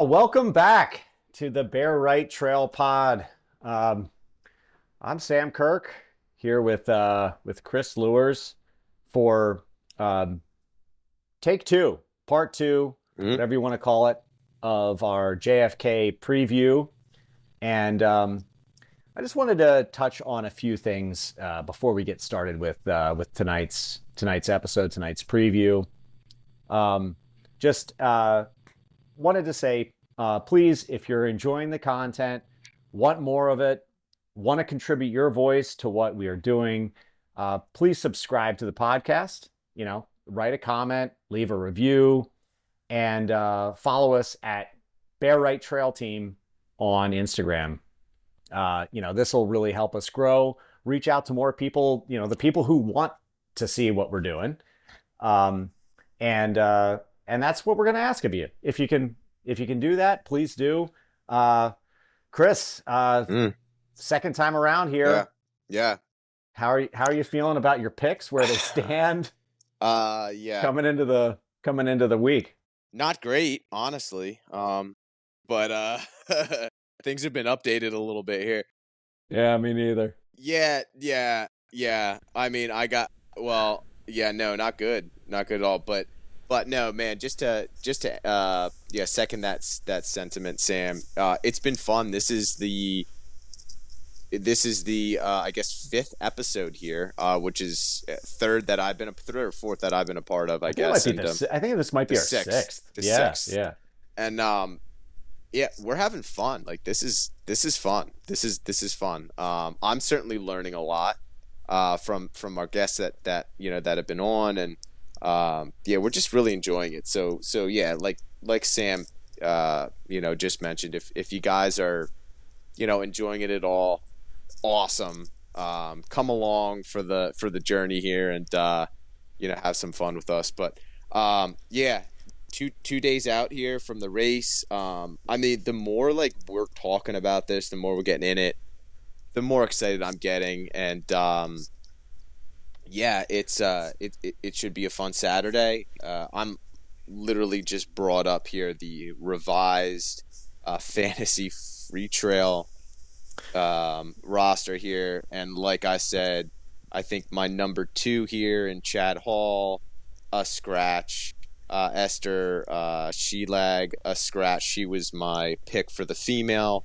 Welcome back to the Bear Right Trail Pod. Um, I'm Sam Kirk here with Chris Lewers for um, take two, part two, Mhm. whatever you want to call it, of our JFK preview. And I just wanted to touch on a few things before we get started with tonight's episode, tonight's preview. Um, just wanted to say, please, if you're enjoying the content, want more of it, want to contribute your voice to what we are doing, please subscribe to the podcast. Write a comment, leave a review, and follow us at Bear Right Trail Team on Instagram. This will really help us grow, reach out to more people, the people who want to see what we're doing. Um, and that's what we're going to ask of you. If you can do that, please do. Chris, Mm, second time around yeah, here. yeah. How are you feeling about your picks, where they stand Yeah. coming into the week? Not great, honestly. But things have been updated a little bit here. Yeah, me neither. Yeah, yeah, yeah. I mean, yeah, no, not good, not good at all. But no, man. Yeah, second that sentiment, Sam. It's been fun. This is the I guess fifth episode here, which is third or fourth that I've been a part of, I I think it might guess, be and the. I think this might the be our sixth, sixth. the Yeah, sixth, yeah. and yeah, we're having fun. Like this is fun. This is fun. I'm certainly learning a lot from our guests that have been on, and yeah, we're just really enjoying it. So yeah, like Sam just mentioned, if you guys are enjoying it at all, awesome. Come along for the journey here, and have some fun with us. But yeah, two days out here from the race. I mean, the more like we're talking about this, the more we're getting in it, the more excited I'm getting, and yeah, it should be a fun Saturday. I'm literally just brought up here the revised fantasy free trail roster here, and like I said, I think my number two here in Chad Hall, a scratch. Esther Shelag, a scratch. She was my pick for the female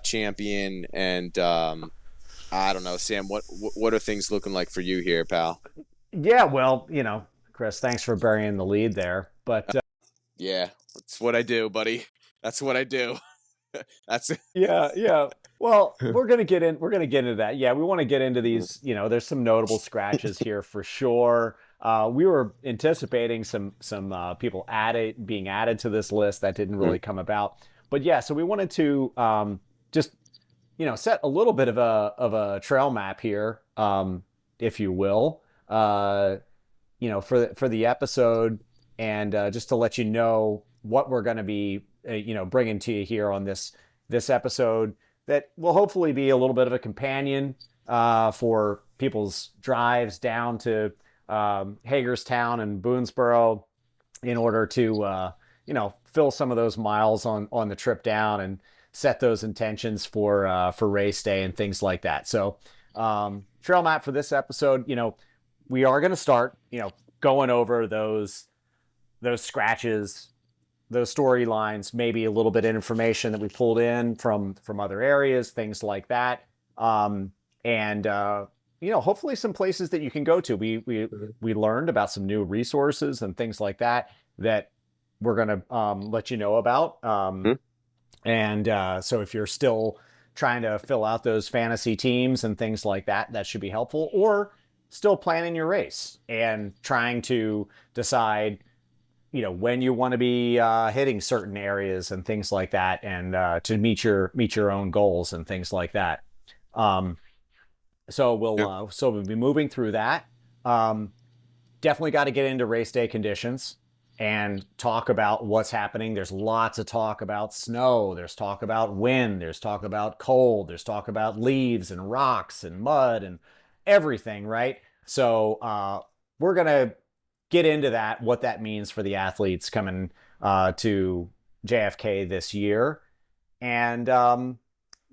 champion, and I don't know, Sam. What are things looking like for you here, pal? Yeah, well, Chris, thanks for burying the lead there. But Yeah, that's what I do, buddy. That's what I do. That's yeah, yeah. Well, we're gonna get into that. Yeah, we want to get into these. There's some notable scratches here for sure. We were anticipating some people being added to this list that didn't really come about. But yeah, so we wanted to just set a little bit of a trail map here, if you will, for the episode, and just to let you know what we're going to be bringing to you here on this episode that will hopefully be a little bit of a companion for people's drives down to Hagerstown and Boonesboro in order to fill some of those miles on the trip down and set those intentions for race day and things like that. So trail map for this episode, we are going to start going over those scratches, those storylines, maybe a little bit of information that we pulled in from other areas, things like that, and hopefully some places that you can go to. We learned about some new resources and things like that we're gonna let you know about. And so if you're still trying to fill out those fantasy teams and things like that, that should be helpful. Or still planning your race and trying to decide when you want to be hitting certain areas and things like that, and to meet your own goals and things like that. Um, yeah. so we'll be moving through that. Um, Definitely got to get into race day conditions and talk about what's happening. There's lots of talk about snow. There's talk about wind. There's talk about cold. There's talk about leaves and rocks and mud and everything, right? So we're gonna get into that, what that means for the athletes coming to JFK this year. And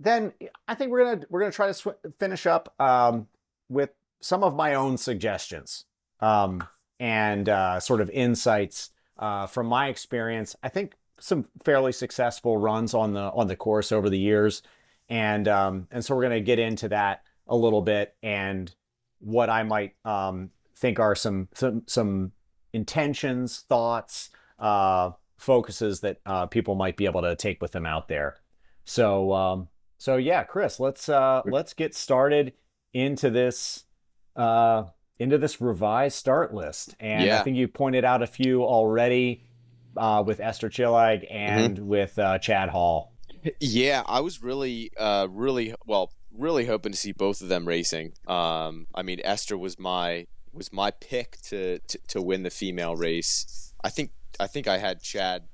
then I think we're gonna try to finish up with some of my own suggestions and sort of insights from my experience. I think some fairly successful runs on the course over the years, and so we're gonna get into that a little bit and what I might think are some intentions, thoughts, focuses that people might be able to take with them out there. So yeah, Chris, let's get started into this uh, revised start list. And I Yeah. think you pointed out a few already with Esther Chillag hmm and with Chad Hall. Yeah, I was really hoping to see both of them racing. I mean, Esther was my pick to win the female race. I think I had Chad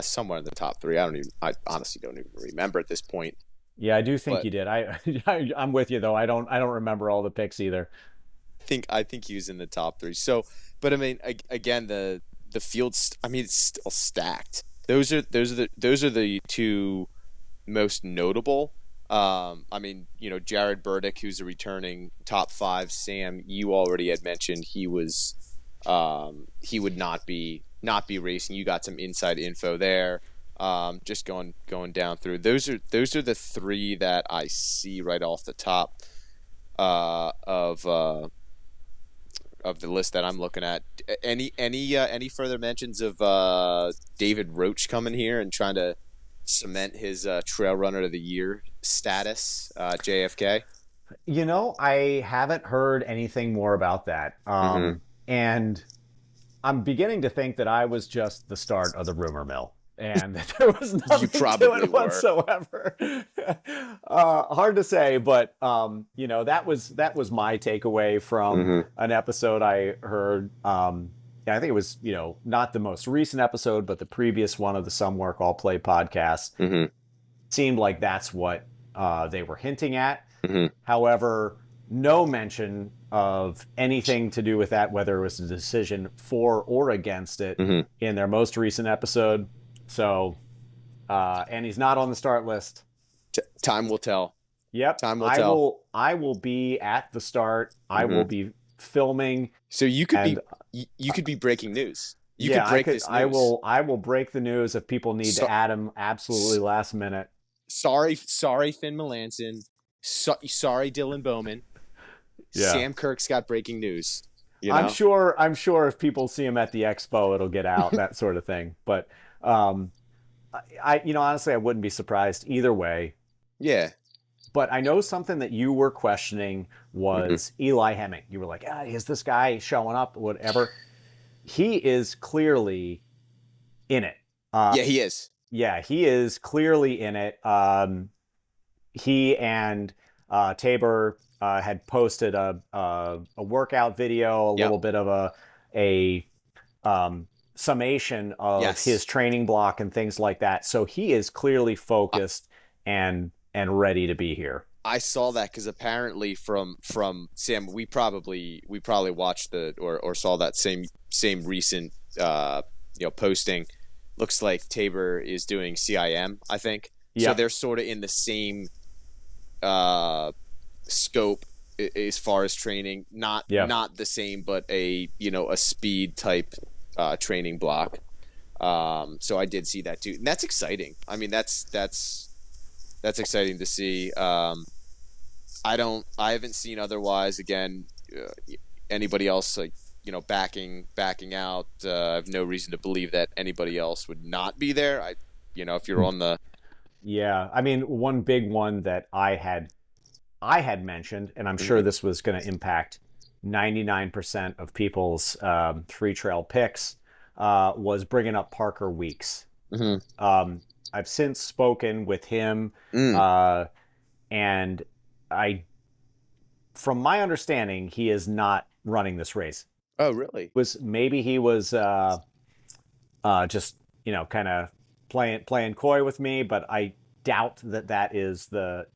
somewhere in the top three. I honestly don't even remember at this point. Yeah, I do think But you did. I'm with you though. I don't remember all the picks either. I think he was in the top three. So, but I mean, again, the field. I mean, it's still stacked. Those are the two most notable. I mean, Jared Burdick, who's a returning top five. Sam, you already had mentioned he would not be racing. You got some inside info there. Just going down through. Those are the three that I see right off the top uh, of uh, of the list that I'm looking at. Any further mentions of David Roach coming here and trying to cement his Trail Runner of the Year status, JFK? I haven't heard anything more about that. Mm-hmm. And I'm beginning to think that I was just the start of the rumor mill and that there was You nothing to probably it were. whatsoever. Hard to say, but that was my takeaway from Mm-hmm. an episode I heard. Yeah, I think it was, not the most recent episode, but the previous one of the Some Work All Play podcast. Mm-hmm. Seemed like that's what they were hinting at. Mm-hmm. However, no mention of anything to do with that, whether it was a decision for or against it Mm-hmm. in their most recent episode. So, and he's not on the start list. Time will tell. Yep, Time will I tell. will. I will be at the start. I will Mm-hmm. be filming, So and you could be breaking news. You could yeah, I break could. this I news. will. I will break the news if people need So, to add him absolutely last minute. sorry, Finn Melanson. Sorry, Dylan Bowman. Yeah. Sam Kirk's got breaking news. You I'm know? sure. I'm sure if people see him at the expo, it'll get out, that sort of thing. But um, honestly, I wouldn't be surprised either way. Yeah. But I know something that you were questioning hmm was Eli Hemming. You were like, is this guy showing up? Whatever. He is clearly in it. Yeah, he is. Yeah, he is clearly in it. He and Tabor had posted a workout video, a Yep. little bit of a summation of Yes. his training block and things like that. So he is clearly I, focused and ready to be here. I saw that because apparently from Sam, we probably watched or saw that same recent posting. Looks like Tabor is doing CIM, I think. So Yeah, they're sort of in the same scope as far as training. Not yeah. not the same, but a speed type training block. So I did see that too, and that's exciting. I mean, that's exciting to see. I haven't seen otherwise. Again, anybody else backing out. I have no reason to believe that anybody else would not be there. If you're on the. Yeah, I mean, one big one that I had mentioned, and I'm sure Mhm. this was going to impact 99% of people's free trail picks, was bringing up Parker Weeks. Mhm. I've since spoken with him, Mm. uh, and I, from my understanding, he is not running this race. Oh, really? Maybe he was just kind of playing coy with me, but I doubt that is the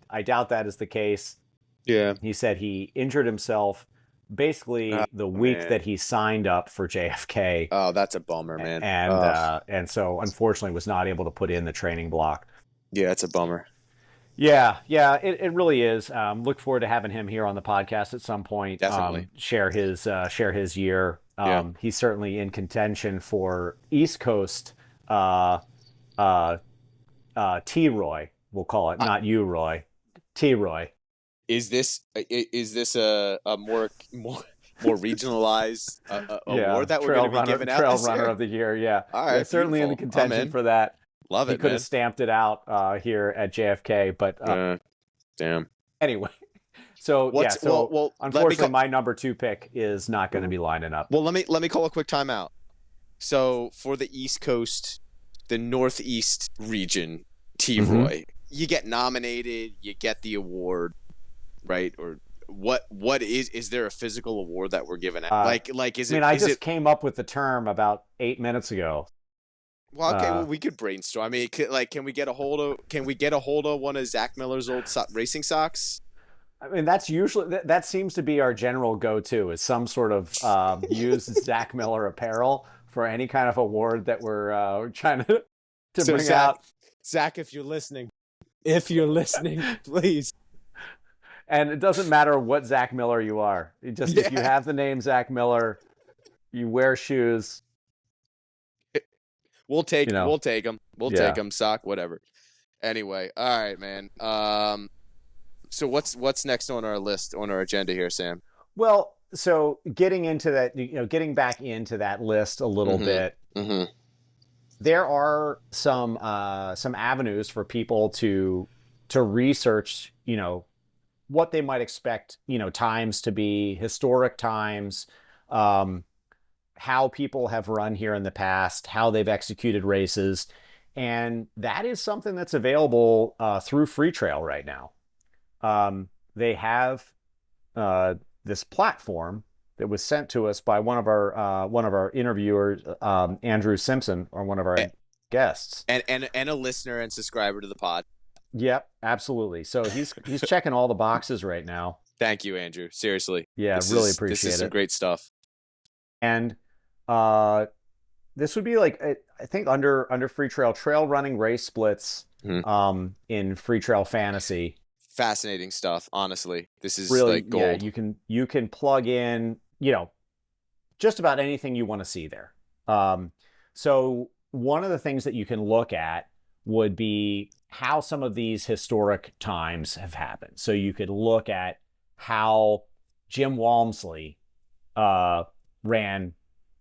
case. Yeah. He said he injured himself basically the week man. that he signed up for JFK, Oh, that's a bummer, man. and so unfortunately was not able to put in the training block. Yeah, that's a bummer. Yeah, it really is. Look forward to having him here on the podcast at some point. Definitely. Share his year. Yeah. He's certainly in contention for East Coast uh, uh, T Roy. We'll call it, I, not you, Roy. T Roy. is this a more regionalized Yeah, award that we're going to be giving out trail this runner year? of the year. Yeah, All yeah, right, certainly in the beautiful. I'm contention in. for that. Love He it, could have man. stamped it out here at JFK, but Damn. anyway. So yeah, What's so well? Let me unfortunately, call. my number 2 pick is not going to be lining up. Well, let me call a quick timeout. So for the East Coast, the Northeast region, T. Mm-hmm. Roy, you get nominated, you get the award, right? Or what is there a physical award that we're giving out? Like is I mean, it I is just it came up with the term about 8 minutes ago. well, okay, well we could brainstorm. I mean, can we get a hold of one of Zach Miller's old racing socks? I mean, that's usually that seems to be our general go-to is some sort of used Zach Miller apparel for any kind of award that we're trying to So bring out. Zach, if you're listening, please. And it doesn't matter what Zach Miller you are. If you have the name Zach Miller, you wear shoes. We'll take You know, we'll take them. We'll yeah. take them. Sock, whatever. Anyway, all right, man. So what's next on our list, on our agenda here, Sam? Well, so getting into that, getting back into that list a little bit. Mm-hmm. There are some avenues for people to research, what they might expect, times to be, historic times, how people have run here in the past, how they've executed races. And that is something that's available through Free Trail right now. They have this platform that was sent to us by one of our interviewers, Andrew Simpson, or one of our guests, and a listener and subscriber to the pod. Yep, absolutely. So he's checking all the boxes right now. Thank you, Andrew. Seriously. Yeah, really appreciate it. This is some great stuff. And this would be like, I think under Free Trail running race splits in Free Trail Fantasy. Fascinating stuff, honestly. This is really like gold. Yeah, you can plug in, just about anything you want to see there. So one of the things that you can look at would be how some of these historic times have happened. So you could look at how Jim Walmsley ran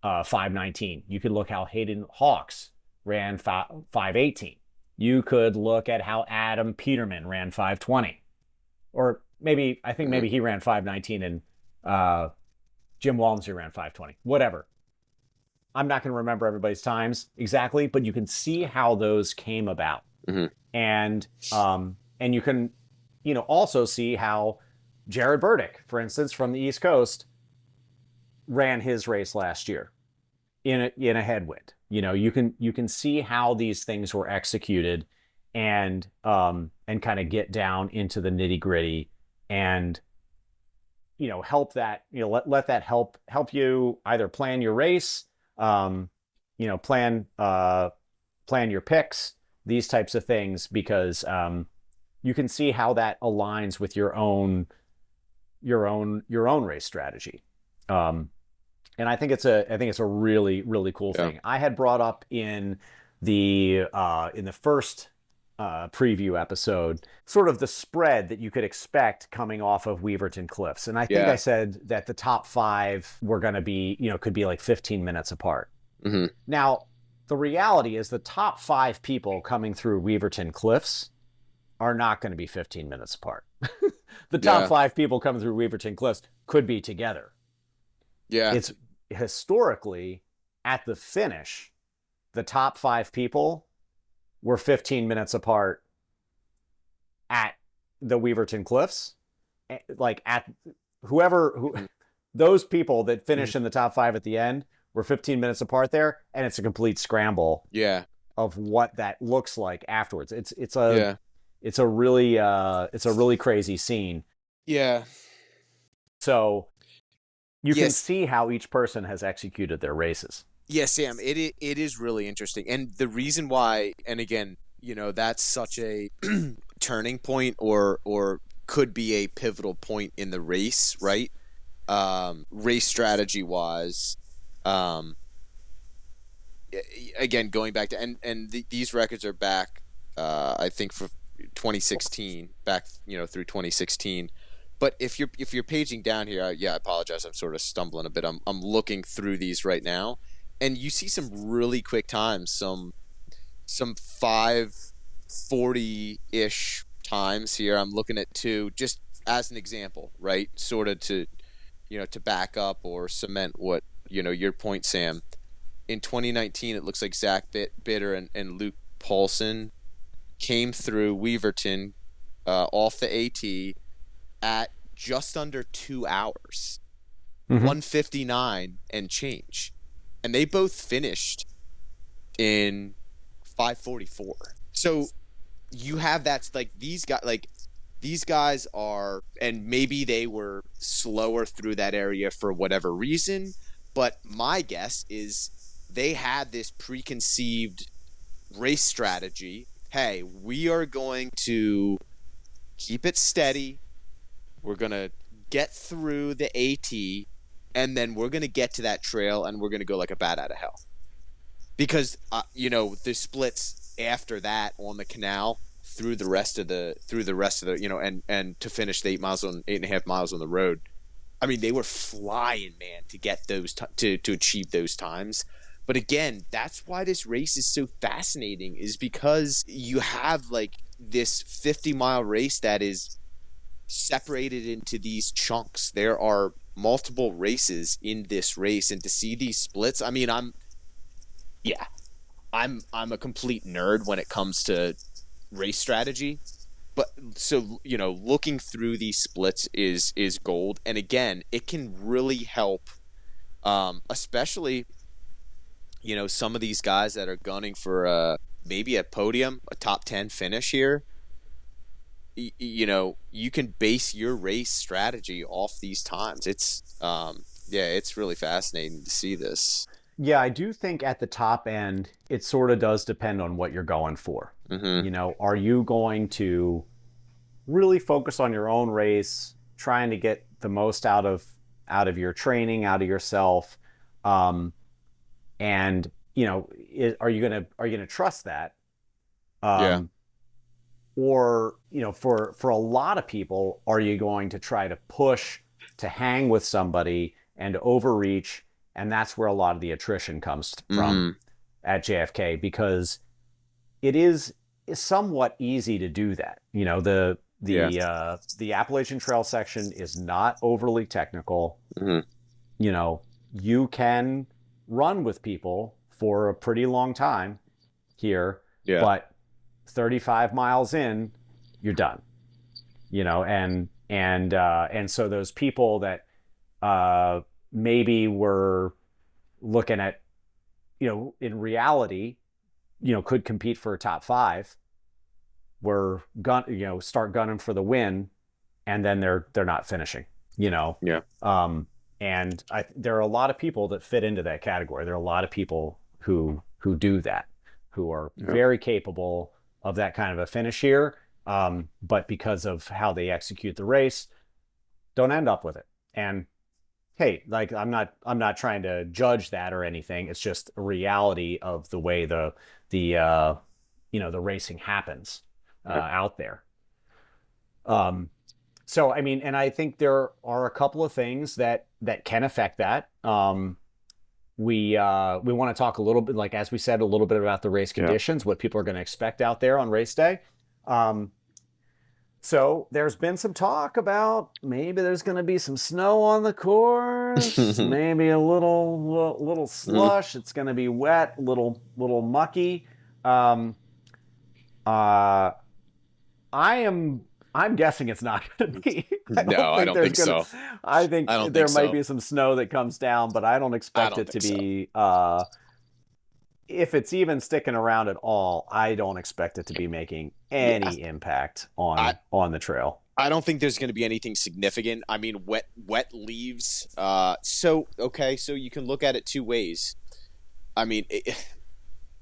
5:19. You could look how Hayden Hawks ran 5:18. You could look at how Adam Peterman ran 5:20. Or maybe he ran 5:19 and Jim Walmsley ran 5:20. Whatever. I'm not going to remember everybody's times exactly, but you can see how those came about. Mm-hmm. And you can also see how Jared Burdick, for instance, from the East Coast, ran his race last year in a headwind. You can see how these things were executed and kind of get down into the nitty-gritty and help that, let that help you either plan your race, plan your picks, these types of things, because you can see how that aligns with your own race strategy. And I think it's a really, really cool thing. I had brought up in the first preview episode sort of the spread that you could expect coming off of Weaverton Cliffs. And I think I said that the top 5 were going to be, could be like 15 minutes apart. Mm-hmm. Now, the reality is the top 5 people coming through Weaverton Cliffs are not going to be 15 minutes apart. The top 5 people coming through Weaverton Cliffs could be together. Yeah. It's historically at the finish, the top 5 people were 15 minutes apart at the Weaverton Cliffs. Like at those people that finish in the top 5 at the end were 15 minutes apart there, and it's a complete scramble. Yeah. Of what that looks like afterwards. It's a really crazy scene. Yeah. So you can Yes, see how each person has executed their races. yes, Sam. It is really interesting, and the reason why, and again, that's such a turning point, or could be a pivotal point in the race, right? Race strategy wise, um, again, going back to, these records are back, I think for 2016, back through 2016. But if you're paging down here, yeah, I apologize. I'm sort of stumbling a bit. I'm looking through these right now, and you see some really quick times, some 5:40 ish times here. I'm looking at two, just as an example, right? Sort of to back up or cement what your point, Sam. In 2019, it looks like Zach Bitter and Luke Paulson came through Weaverton, off the AT at just under 2 hours, Mm-hmm. 159 and change, and they both finished in 5:44. So you have that's like these guys are, and maybe they were slower through that area for whatever reason, but my guess is they had this preconceived race strategy. Hey, we are going to keep it steady. We're going to get through the AT, and then we're going to get to that trail, and we're going to go like a bat out of hell. Because the splits after that on the canal through the rest of the and to finish the 8.5 miles on the road. I mean, they were flying, man, to get those to achieve those times. But again, that's why this race is so fascinating, is because you have like this 50-mile race that is separated into these chunks. There are multiple races in this race, and to see these splits, I mean, yeah, I'm a complete nerd when it comes to race strategy. But so looking through these splits is gold, and again, it can really help, especially some of these guys that are gunning for maybe a podium, a top 10 finish here. You can base your race strategy off these times. Yeah, it's really fascinating to see this. Yeah, I do think at the top end, it sort of does depend on what you're going for. Mm-hmm. Are you going to really focus on your own race, trying to get the most out of your training, out of yourself, and are you gonna trust that? Yeah. Um, or for a lot of people, are you going to try to push to hang with somebody and overreach? And that's where a lot of the attrition comes from Mm-hmm. at JFK, because it is somewhat easy to do that. The Yeah. the Appalachian Trail section is not overly technical. Mm-hmm. You can run with people for a pretty long time here, Yeah. but 35 miles in, you're done. And so those people that maybe were looking at, in reality, could compete for a top five, were start gunning for the win, and then they're not finishing. Yeah. And there are a lot of people that fit into that category. There are a lot of people who do that, who are Yeah. very capable of that kind of a finish here, but because of how they execute the race, don't end up with it. And hey, like I'm not trying to judge that or anything. It's just a reality of the way the racing happens Yeah. out there. So I mean, and I think there are a couple of things that can affect that. We want to talk a little bit, like as we said, a little bit about the race Yeah. conditions, what people are going to expect out there on race day. So there's been some talk about maybe there's going to be some snow on the course, maybe a little slush. It's going to be wet, little mucky. Um, uh, I'm guessing it's not going to be. No, I don't think so. I think I don't there think might so. be some snow that comes down, but I don't I expect don't it to think so. be. If it's even sticking around at all, I don't expect it to be making Yeah. any impact I on the trail. I don't think there's going to be anything significant. I mean, wet leaves. So you can look at it two ways. I mean,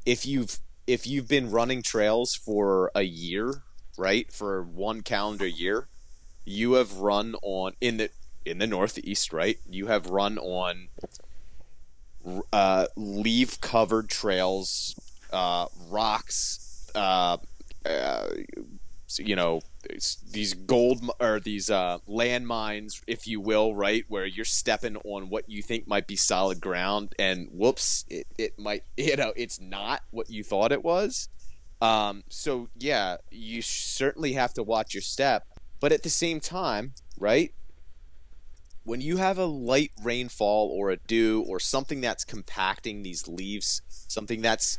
if you've been running trails for a year, right, for one calendar year, you have run on in the Northeast, right? You have run on leaf covered trails, rocks, uh, you know, these gold or these landmines, if you will, right, where you're stepping on what you think might be solid ground, and whoops, it might, it's not what you thought it was. So yeah, you certainly have to watch your step, but at the same time, right, when you have a light rainfall or a dew or something that's compacting these leaves, something that's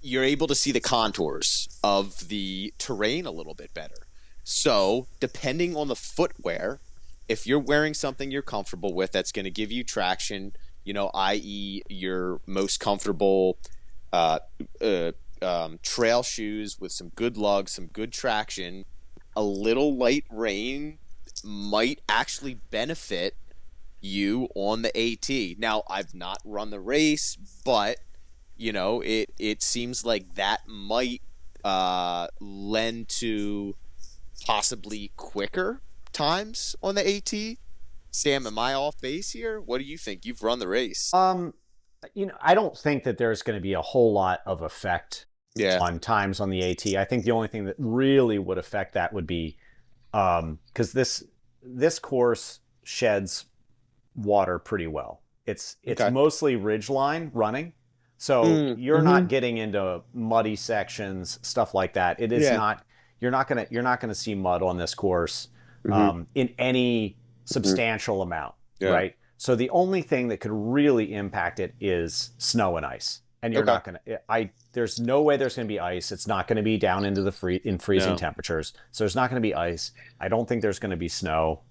you're able to see the contours of the terrain a little bit better. So depending on the footwear, if you're wearing something you're comfortable with that's going to give you traction, i.e. your most comfortable uh, trail shoes with some good lugs, some good traction, a little light rain might actually benefit you on the AT. Now, I've not run the race, but it seems like that might lend to possibly quicker times on the AT. Sam, am I off base here? What do you think? You've run the race. I don't think that there's going to be a whole lot of effect Yeah. on times on the AT. I think the only thing that really would affect that would be because this course sheds water pretty well. It's Okay. mostly ridgeline running, so you're not Mm-hmm. getting into muddy sections, stuff like that. It is Yeah. not. You're not gonna see mud on this course Mm-hmm. in any Mm-hmm. substantial amount, Yeah. right? So the only thing that could really impact it is snow and ice, and you're Okay. not gonna. There's no way there's gonna be ice. It's not gonna be down into the freezing No. temperatures. So there's not gonna be ice. I don't think there's gonna be snow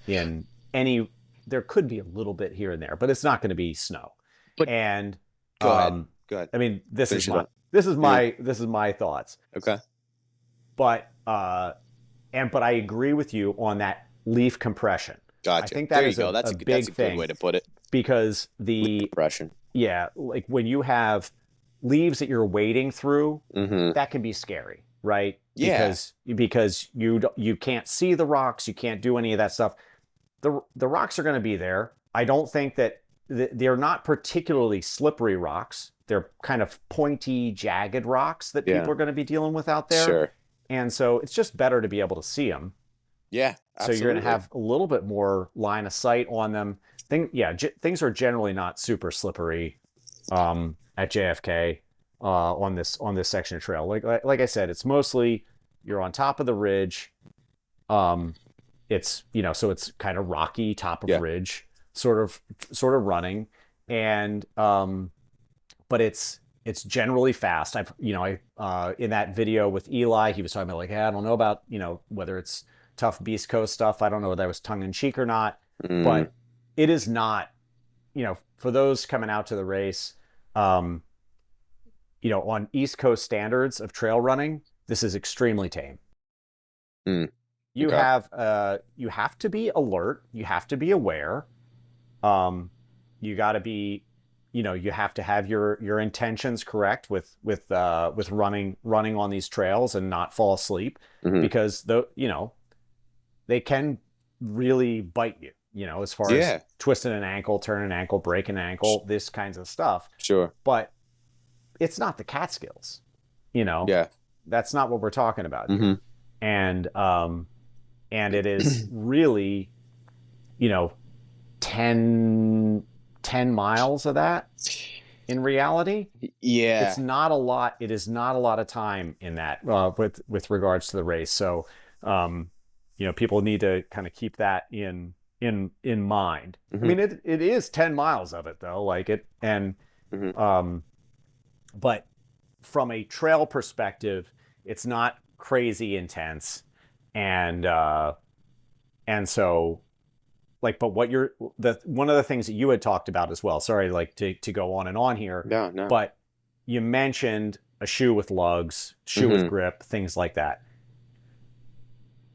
in any. There could be a little bit here and there, but it's not going to be snow. But And go ahead. Go ahead. I mean, this is Finish it my up. this is Yeah. my this is my thoughts. Okay. But but I agree with you on that leaf compression. I Gotcha. think that There you is go. a That's big a good thing way to put it. because Compression. like when you have leaves that you're wading through, Mm-hmm. that can be scary, right? Yeah. Because you can't see the rocks, you can't do any of that stuff. The rocks are going to be there. I don't think that they're not particularly slippery rocks. They're kind of pointy, jagged rocks that Yeah. people are going to be dealing with out there. Sure. And so it's just better to be able to see them. Yeah. So you're going to have a little bit more line of sight on them. Things are generally not super slippery at JFK on this section of trail. Like I said, it's mostly you're on top of the ridge. It's so it's kind of rocky top of ridge sort of running, and but it's generally fast. I in that video with Eli, he was talking about like, hey, I don't know about whether it's tough Beast Coast stuff. I don't know whether that was tongue in cheek or not, but it is not. For those coming out to the race, on East Coast standards of trail running, this is extremely tame. You have to be alert. You have to be aware. You got to be, you have to have your intentions correct with running on these trails and not fall asleep because they can really bite you. As far as twisting an ankle, turning an ankle, breaking an ankle, this kinds of stuff. Sure. But it's not the Catskills. Yeah. That's not what we're talking about Mm-hmm. here. And it is really, 10 miles of that in reality. Yeah. It's not a lot. It is not a lot of time in that with regards to the race. So, people need to kind of keep that in mind. Mm-hmm. I mean, it is 10 miles of it though, but from a trail perspective, it's not crazy intense. And so but one of the things that you had talked about as well, sorry, to go on and on here. No. But you mentioned a shoe with lugs, shoe with grip, things like that.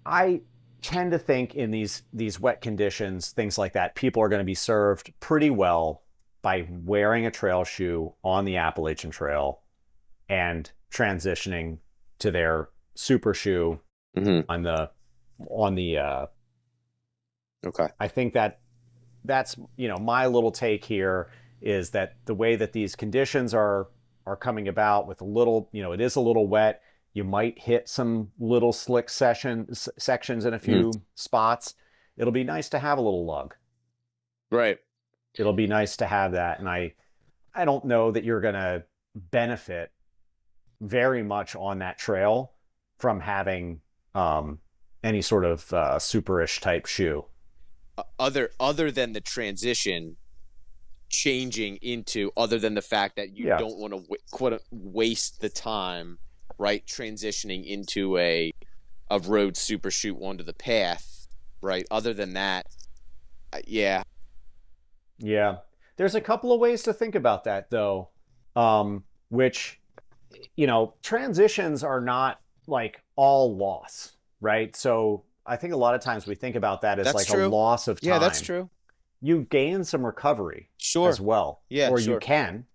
I tend to think in these wet conditions, things like that, people are going to be served pretty well by wearing a trail shoe on the Appalachian Trail and transitioning to their super shoe Mm-hmm. on the Okay. I think that's my little take here is that the way that these conditions are coming about with a little, it is a little wet. You might hit some little slick sections in a Mm-hmm. few spots. It'll be nice to have a little lug. Right. It'll be nice to have that. And I don't know that you're going to benefit very much on that trail from having any sort of superish type shoe. Other than the transition changing into, other than the fact that you Yeah. don't want to waste the time, right, transitioning into a road super shoot onto the path, right? Other than that, yeah. Yeah. There's a couple of ways to think about that though. Which, transitions are not like all loss, right? So I think a lot of times we think about that as That's like a true. loss of Yeah, that's time. true. You gain some recovery as Sure. well, Yeah, or sure.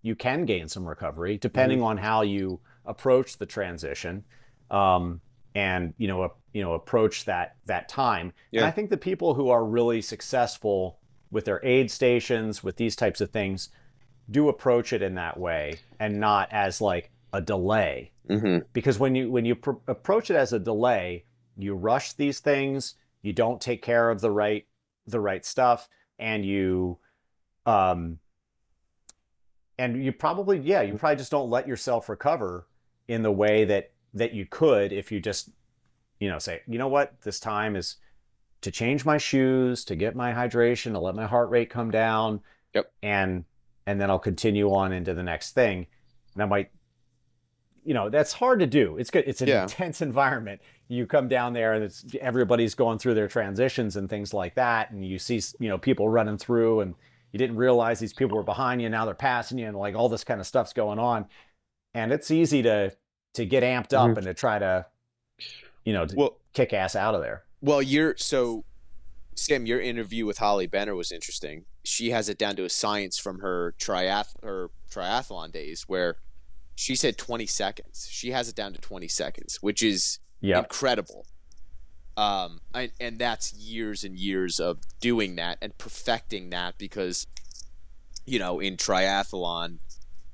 you can gain some recovery Hmm. depending on how you approach the transition, um, and approach that time. And Yeah. I think the people who are really successful with their aid stations, with these types of things, do approach it in that way and not as like a delay. Hmm. Because when you approach it as a delay, you rush these things, you don't take care of the right stuff, and um you probably just don't let yourself recover in the way that you could if you just say, you know what, this time is to change my shoes, to get my hydration, to let my heart rate come down, Yep. and then I'll continue on into the next thing. And I might, that's hard to do. It's good. It's an Yeah. intense environment. You come down there and everybody's going through their transitions and things like that. And you see, people running through, and you didn't realize these people were behind you. Now they're passing you, and like all this kind of stuff's going on. And it's easy to get amped Hmm. up and to try to Well, kick ass out of there. you're so Sam. Your interview with Holly Benner was interesting. She has it down to a science from her triathlon days, where she said 20 seconds. She has it down to 20 seconds, which is Yep. incredible. And that's years and years of doing that and perfecting that, because in triathlon,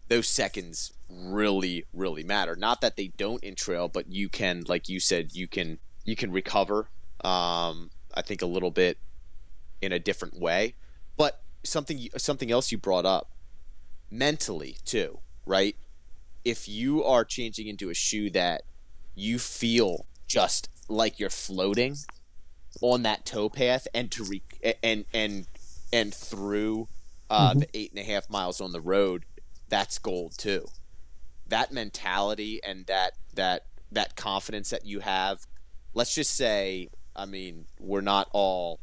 those seconds really, really matter. Not that they don't in trail, but you can, like you said, you can recover. I think a little bit in a different way. But something else you brought up, mentally too, right? If you are changing into a shoe that you feel just like you're floating on that tow path, and to and through the 8.5 miles on the road, that's gold too. That mentality and that confidence that you have. Let's just say, I mean, we're not all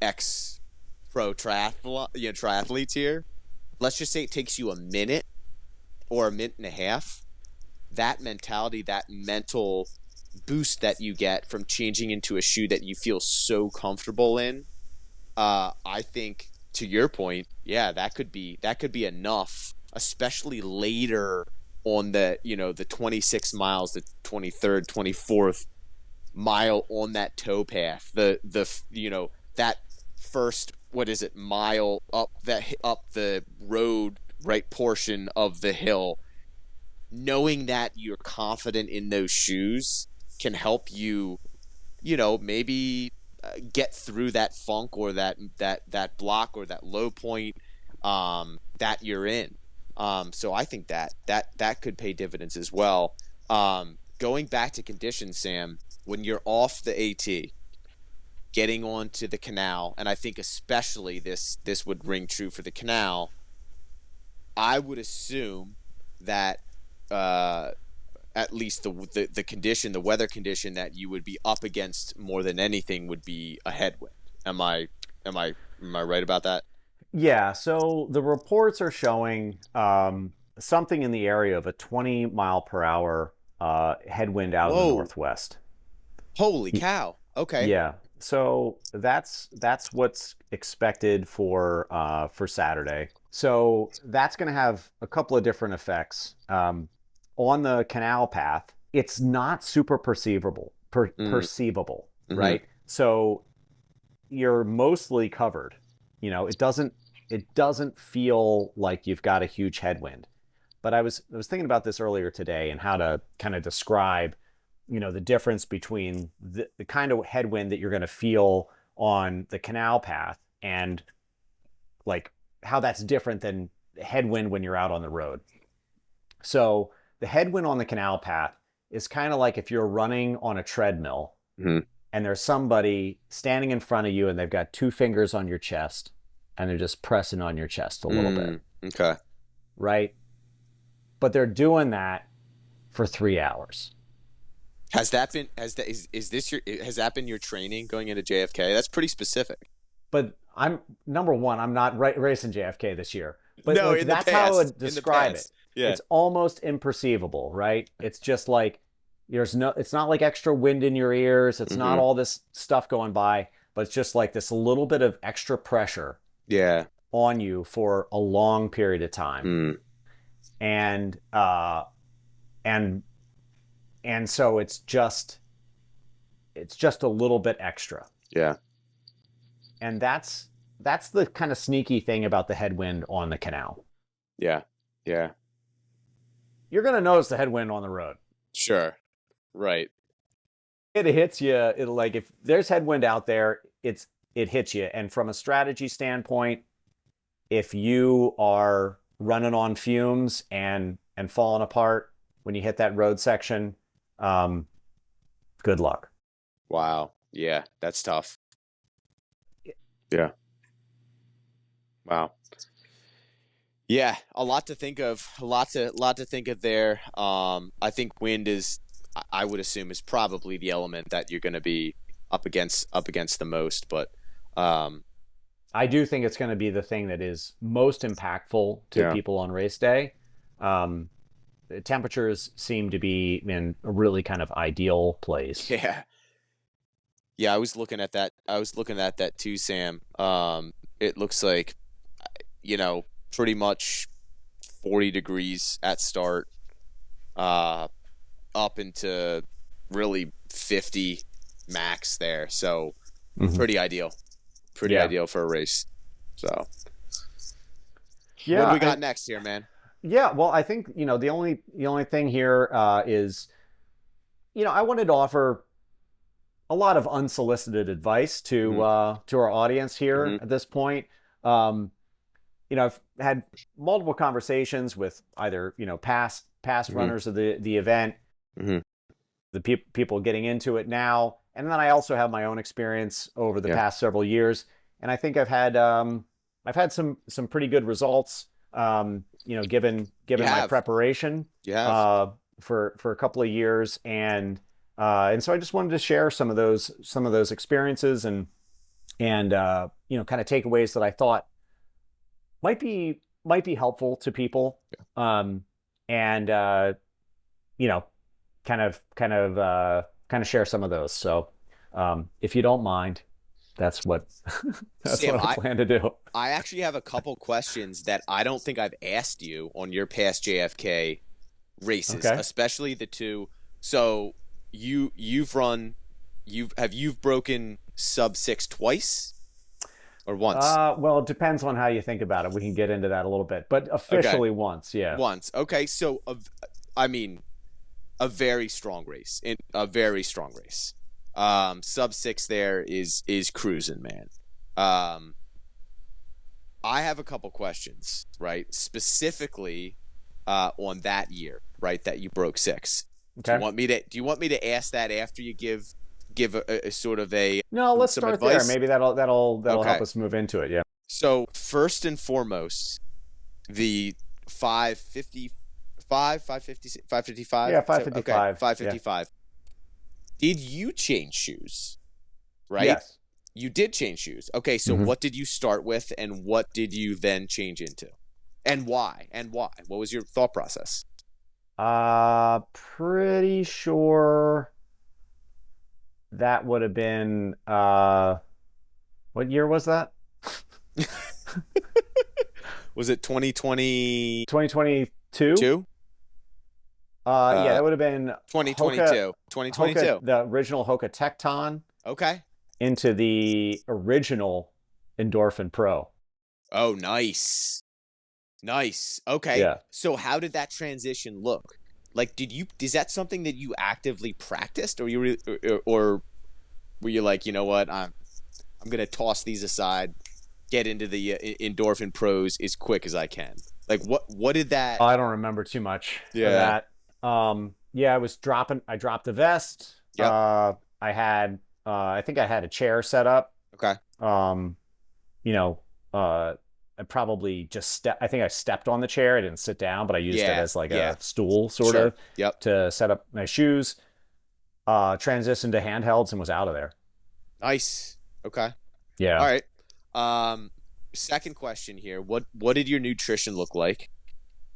ex pro triathletes here. Let's just say it takes you a minute or a minute and a half. That mentality, that mental boost that you get from changing into a shoe that you feel so comfortable in, I think, to your point, yeah, that could be enough, especially later on the 26 miles, the 23rd, 24th mile on that tow path, that first, what is it, mile up the road, right portion of the hill. Knowing that you're confident in those shoes can help you, maybe get through that funk, or that block, or that low point that you're in. So I think that could pay dividends as well. Going back to conditions, Sam, when you're off the AT, getting onto the canal, and I think especially this would ring true for the canal. I would assume that at least the condition, the weather condition that you would be up against more than anything would be a headwind. Am I right about that? Yeah, so the reports are showing something in the area of a 20 mile per hour headwind out of the Whoa! northwest. Holy cow! Okay. Yeah. So that's what's expected for Saturday. So that's going to have a couple of different effects. On the canal path, it's not super Mm, perceivable, mm-hmm. right? So you're mostly covered. It doesn't feel like you've got a huge headwind. But I was thinking about this earlier today and how to kind of describe, the difference between the kind of headwind that you're going to feel on the canal path and like how that's different than headwind when you're out on the road. So the headwind on the canal path is kind of like if you're running on a treadmill Mm-hmm. and there's somebody standing in front of you and they've got two fingers on your chest and they're just pressing on your chest a little bit, Okay. right? But they're doing that for 3 hours. Has that been is this your has that been your training going into JFK? That's pretty specific. But I'm number one, I'm not racing JFK this year. But No, like in the that's how I past. would In the describe it. past. Yeah. It's almost imperceivable, right? It's just like it's not like extra wind in your ears. It's not Mm-hmm. all this stuff going by, but it's just like this little bit of extra pressure Yeah. on you for a long period of time. Mm. And and and so it's just a little bit extra. Yeah. And that's the kind of sneaky thing about the headwind on the canal. Yeah. Yeah. You're going to notice the headwind on the road. Sure. Right. It hits you. It'll like if there's headwind out there, it hits you. And from a strategy standpoint, if you are running on fumes and falling apart when you hit that road section, um, good luck. Wow. Yeah. That's tough. Yeah. Wow. Yeah, a lot to think of. A lot to think of there. I think wind is, I would assume, is probably the element that you're going to be up against the most. But um, I do think it's going to be the thing that is most impactful to yeah, people on race day. Um, the temperatures seem to be in a really kind of ideal place. yeah, yeah. I was looking at that too, Sam. It looks like pretty much 40 degrees at start, uh, up into really 50 max there. So Mm-hmm. pretty ideal. Pretty Yeah, ideal for a race. So what do yeah, we got next here, man? yeah. Well, I think the only thing here is I wanted to offer a lot of unsolicited advice Mm-hmm. to our audience here Mm-hmm. at this point. Um, I've had multiple conversations with either past Mm-hmm. runners of the event, Mm-hmm. the people getting into it now, and then I also have my own experience over the Yeah. past several years, and I think I've had some pretty good results. You Given my have. preparation You have. uh, for a couple of years, and so I just wanted to share some of those experiences and kind of takeaways that I thought might be helpful to people, and you know kind of share some of those. So if you don't mind, that's what that's Sam, what I plan to do. I actually have a couple questions that I don't think I've asked you on your past JFK races, Okay. especially the two. So you've broken sub six twice or once? Well, it depends on how you think about it. We can get into that a little bit, but Okay, officially once, yeah. once. Okay, so I mean, a very strong race, in a very strong race. Sub six there is cruising, man. Um, I have a couple questions, right? Specifically, on that year, right? That you broke six. Do you Okay. want me to? Do you want me to ask that after you give a sort of a No, let's some start there. advice? Maybe that'll help Okay. us move into it. Yeah. So first and foremost, the 555, 550, 555. Yeah, Okay, 555. Yeah. 555. Did you change shoes? Right? Yes. You did change shoes. Okay, so Hmm. what did you start with and what did you then change into? And why? And why? What was your thought process? Pretty sure. That would have been what year was that? Was it 2022? 2022. Yeah, that would have been Hoka 2022. Hoka 2022. the original Hoka Tecton Okay. into the original Endorphin Pro. Oh, nice. Nice. Okay. Yeah. So how did that transition look? Like, is that something that you actively practiced, or or were you like, you know what, I'm gonna toss these aside, get into the endorphin pros as quick as I can. Like, what did that? I don't remember too much of Yeah. that. Yeah, I dropped the vest. Yep. I think I had a chair set up. Okay. Um, you know, I probably I think I stepped on the chair. I didn't sit down, but I used it Yeah. as like Yeah. a stool sort Sure. of Yep. to set up my shoes. Transitioned to handhelds and was out of there. Nice. Okay. All Yeah. right. Second question here. What did your nutrition look like?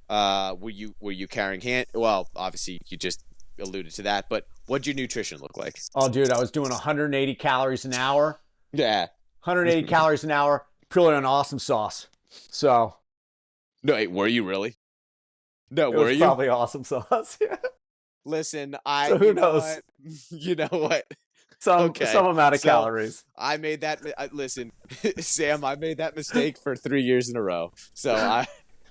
Were you carrying hand? Well, obviously you just alluded to that, but what'd your nutrition look like? Oh, dude, I was doing 180 calories an hour. Yeah. 180 calories an hour, purely on awesome sauce. So No, wait, were you really? No, it were was you? probably awesome sauce. Yeah. Listen, So who knows? You know what? Some Okay. some amount of So calories. I made that. Listen, Sam, I made that mistake for 3 years in a row. So all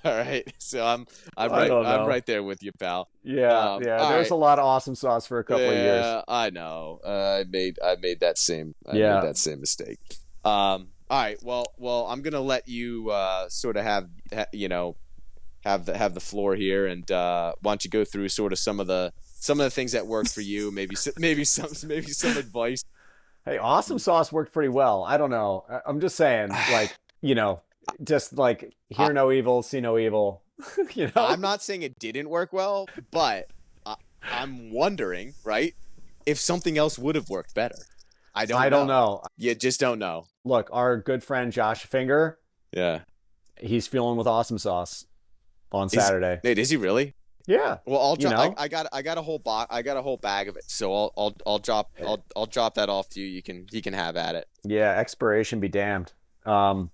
right. So I'm I right. don't I'm know. right there with you, pal. Yeah, yeah. All There's right. a lot of awesome sauce for a couple of years. Yeah, I know. I made that same Yeah. mistake. All right. Well, I'm gonna let you sort of have the floor here, and why don't you go through sort of some of the things that worked for you, maybe some advice. Hey, awesome sauce worked pretty well. I don't know. I'm just saying, like, just like I, hear no evil, see no evil. You know? I'm not saying it didn't work well, but I'm wondering, right, if something else would have worked better. I don't I don't know. know. You just don't know. Look, our good friend Josh Finger, Yeah. he's feeling with awesome sauce on Is Saturday. wait, is he really? Yeah, Well, I'll you drop. know. I got a whole I got a whole bag of it. So I'll drop that off to you. You can have at it. Yeah, expiration be damned. Um,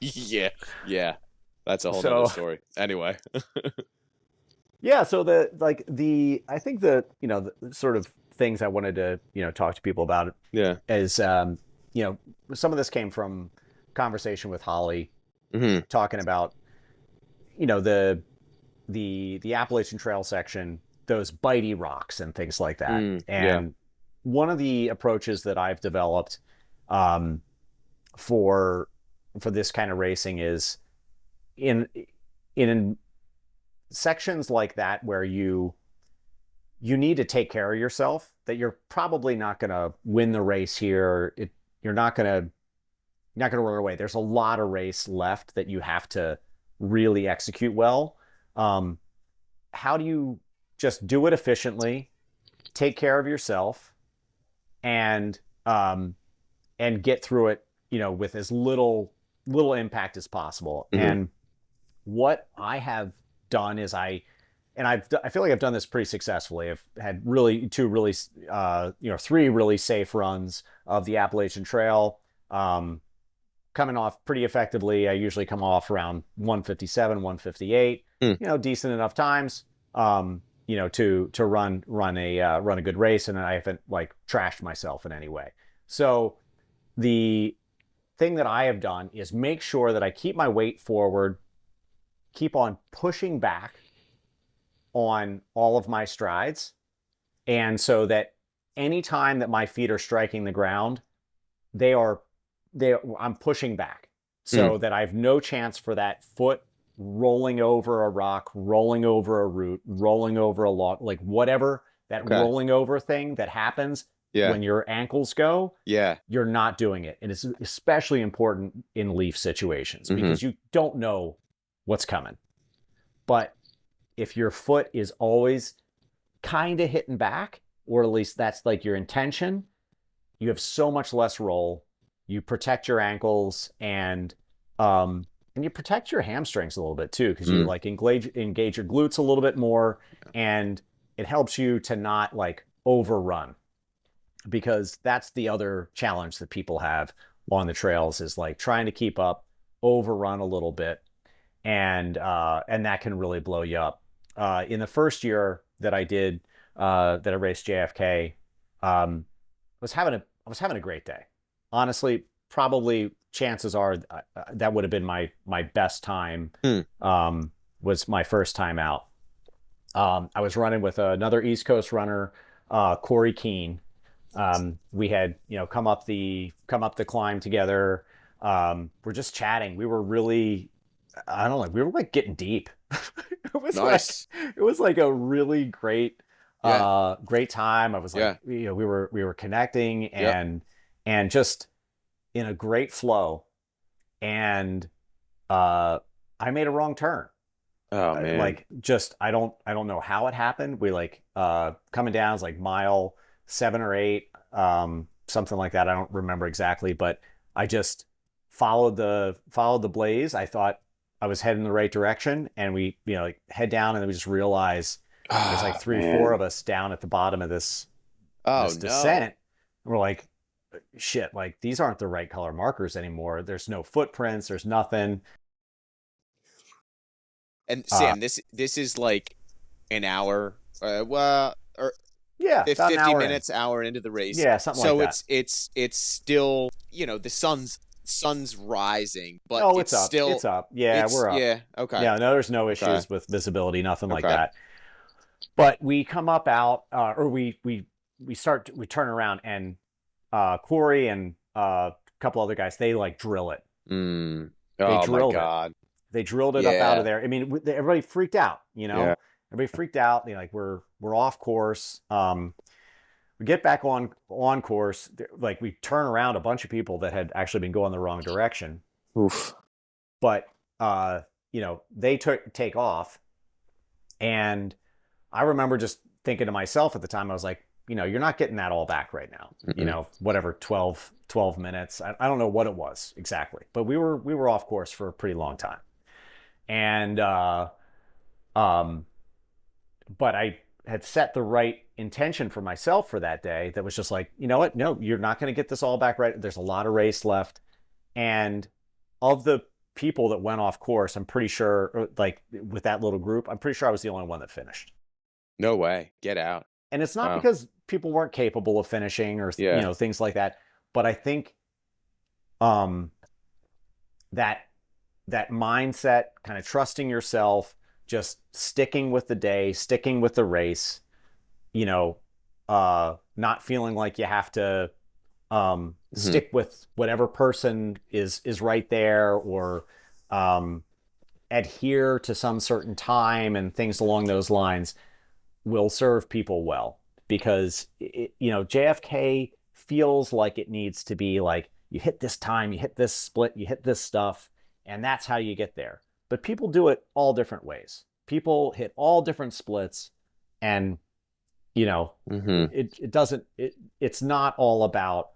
Yeah, yeah. That's a whole nother so story. Anyway. yeah, so I think the sort of things I wanted to, talk to people about Yeah. is, some of this came from conversation with Holly Hmm. talking about, you know, the the Appalachian Trail section, those bitey rocks and things like that. Yeah. And one of the approaches that I've developed um, for this kind of racing is in in sections like that where you need to take care of yourself, that you're probably not going to win the race here. You're not going to run away. There's a lot of race left that you have to really execute well. Um, how do you just do it efficiently, take care of yourself, and get through it, with as little impact as possible? Hmm. And what I have done is I feel like I've done this pretty successfully. I've had really three really safe runs of the Appalachian Trail. Coming off pretty effectively. I usually come off around 157, 158. Mm. Decent enough times. To run a good race, and I haven't like trashed myself in any way. So the thing that I have done is make sure that I keep my weight forward, keep on pushing back on all of my strides, and so that anytime that my feet are striking the ground, they are I'm pushing back so that I have no chance for that foot rolling over a rock, rolling over a root, rolling over a log, like whatever that Okay. rolling over thing that happens Yeah. when your ankles go, Yeah. you're not doing it. And it's especially important in leaf situations because you don't know what's coming. But if your foot is always kind of hitting back, or at least that's like your intention, you have so much less roll. You protect your ankles and you protect your hamstrings a little bit too, because you like engage your glutes a little bit more, and it helps you to not like overrun. because that's the other challenge that people have along the trails is like trying to keep up, overrun a little bit, and that can really blow you up. In the first year that I raced JFK, I was having a great day. Honestly, probably chances are that would have been my best time. Hmm. Was my first time out. I was running with another East Coast runner, Corey Keene. We had come up the climb together. We're just chatting. We were really, I don't know, we were like getting deep. Nice. It was like a really great Yeah. great time. I was Yeah. like, we were connecting Yep. and just in a great flow. And I made a wrong turn. Oh man. Like just I don't know how it happened. We like coming down is like mile 7 or 8, something like that. I don't remember exactly, but I just followed the blaze. I thought I was heading in the right direction, and we like head down, and then we just realize there's like Oh three, four man. of us down at the bottom of Oh this no. descent. And we're like, shit, like these aren't the right color markers anymore. There's no footprints. There's nothing. And Uh, Sam, this is like an hour, well, or yeah, about an 50 hour in. minutes, hour into the race. Yeah, something like So that. it's still, the sun's rising, but Oh, it's it's up. still It's up. Yeah, we're up. yeah, okay. Yeah, no, there's no Okay. issues with visibility, nothing like Okay. that. But we come up out, or we turn around, and Corey and a couple other guys, they like drill it. Mm. They Oh my drilled it. God. They drilled it up out of Yeah. there. I mean, everybody freaked out. Yeah. Everybody freaked out. Like we're off course. We get back on course. Like we turn around a bunch of people that had actually been going the wrong direction, Oof. but they take off. And I remember just thinking to myself at the time, I was like, you're not getting that all back right now. Mm-mm. Whatever, 12 minutes. I don't know what it was exactly, but we were off course for a pretty long time. And um, but I had set the right intention for myself for that day. That was just like, you know what? No, you're not going to get this all back right. There's a lot of race left, and of the people that went off course, I'm pretty sure, like with that little group, I'm pretty sure I was the only one that finished. No way. Get out. And it's not Wow. because people weren't capable of finishing or Yeah. things like that, but I think um, that that mindset, kind of trusting yourself, just sticking with the day, sticking with the race, not feeling like you have to Hmm. stick with whatever person is right there, or um, adhere to some certain time and things along those lines will serve people well, because JFK feels like it needs to be like you hit this time, you hit this split, you hit this stuff, and that's how you get there. But people do it all different ways. People hit all different splits, and Hmm. it doesn't it's not all about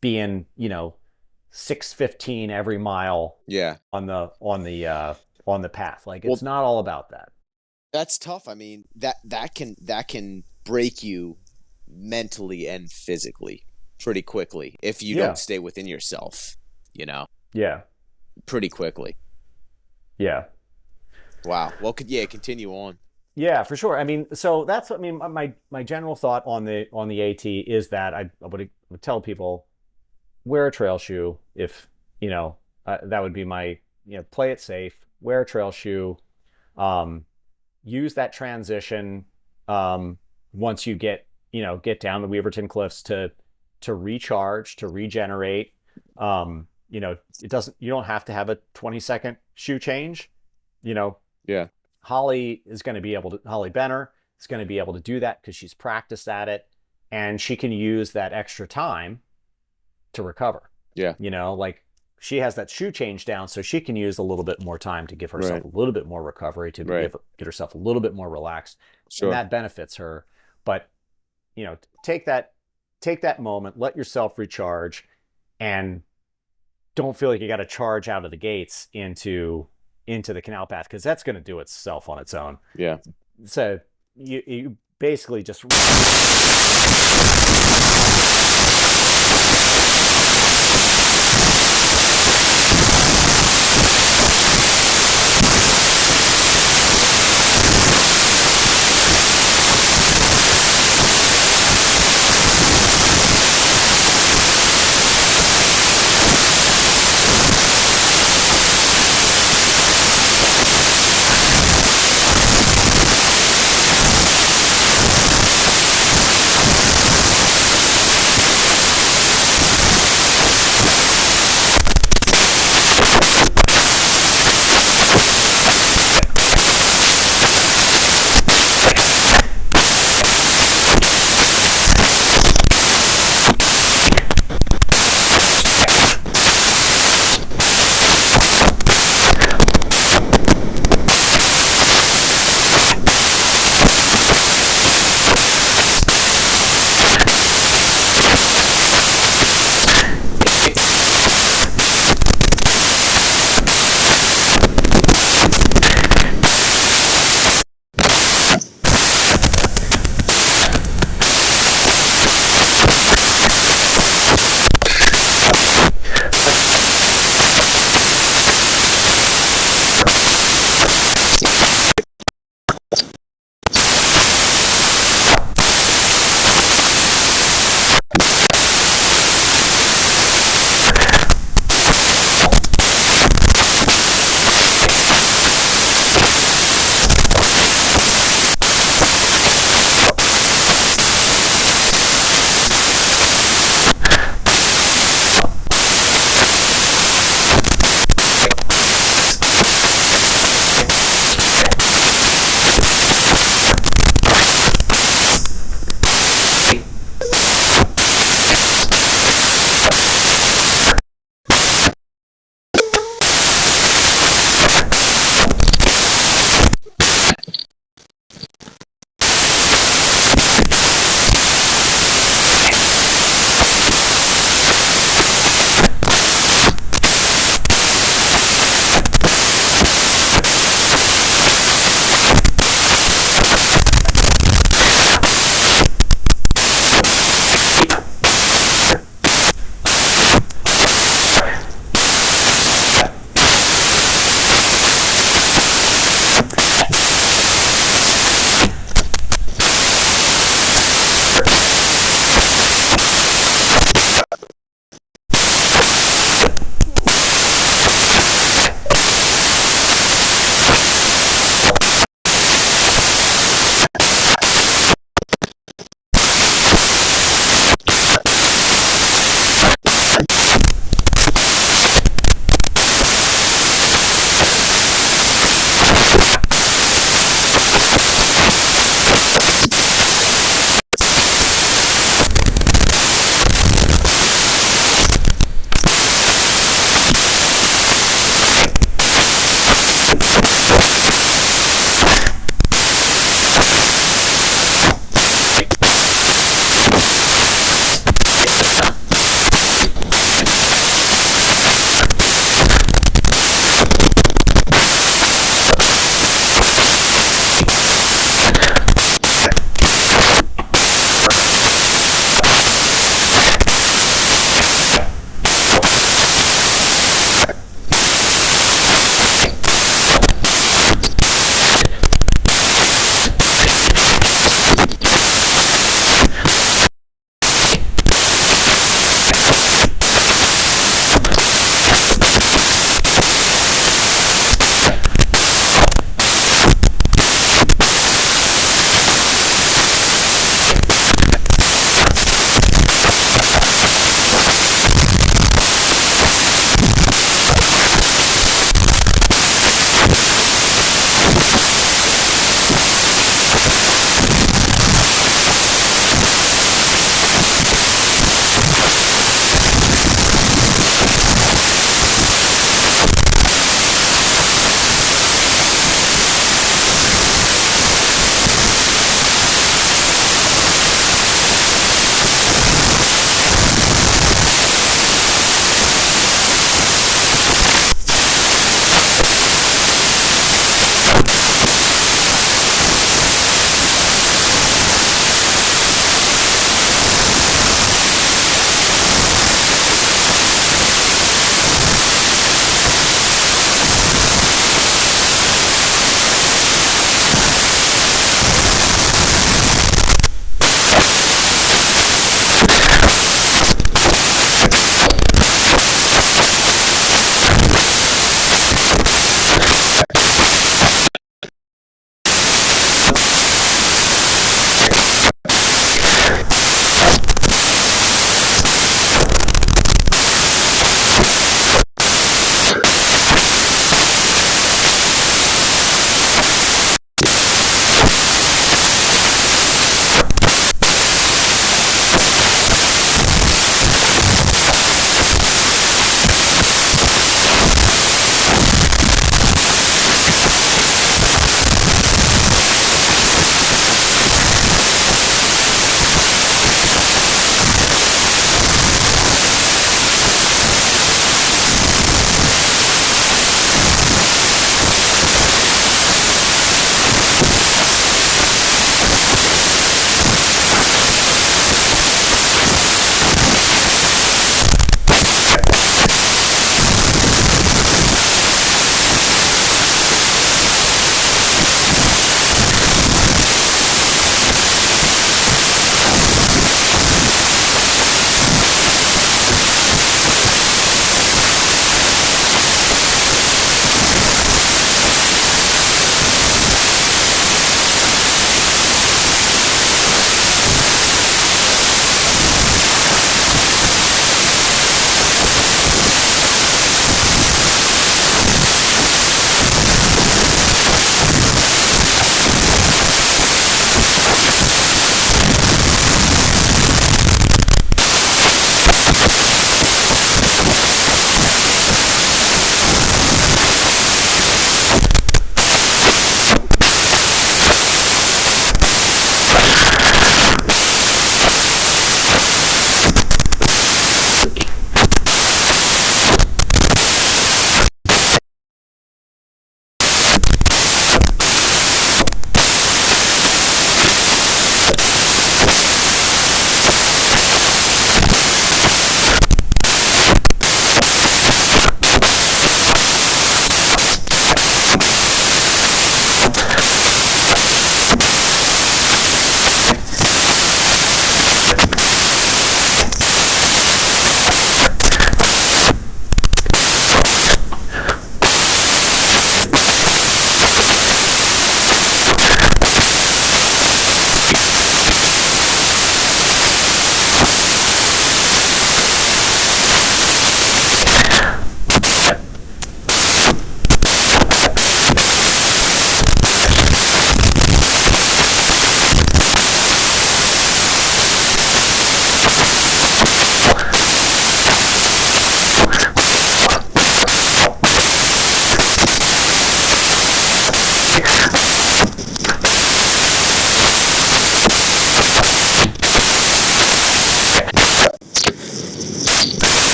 being 6:15 every mile Yeah. on the path. Like Well, it's not all about that. that's tough. I mean, that can break you mentally and physically pretty quickly if you don't Yeah, stay within yourself, you know, yeah, pretty quickly. yeah. Wow. Well, yeah, continue on. Yeah, for sure. I mean, so that's what I mean. My general thought on the AT is that I would tell people wear a trail shoe if that would be my play it safe. Wear a trail shoe. Um, Use that transition once you get down the Weaverton Cliffs to recharge, to regenerate. It doesn't. You don't have to have a 20-second shoe change. You know, Yeah. Holly Benner is going to be able to do that because she's practiced at it, and she can use that extra time to recover. Yeah. Like she has that shoe change down, so she can use a little bit more time to give herself Right. a little bit more recovery, to Right. get herself a little bit more relaxed, and Sure. that benefits her. But take that moment, let yourself recharge, and don't feel like you got to charge out of the gates into the canal path, because that's going to do itself on its own. Yeah. So you basically just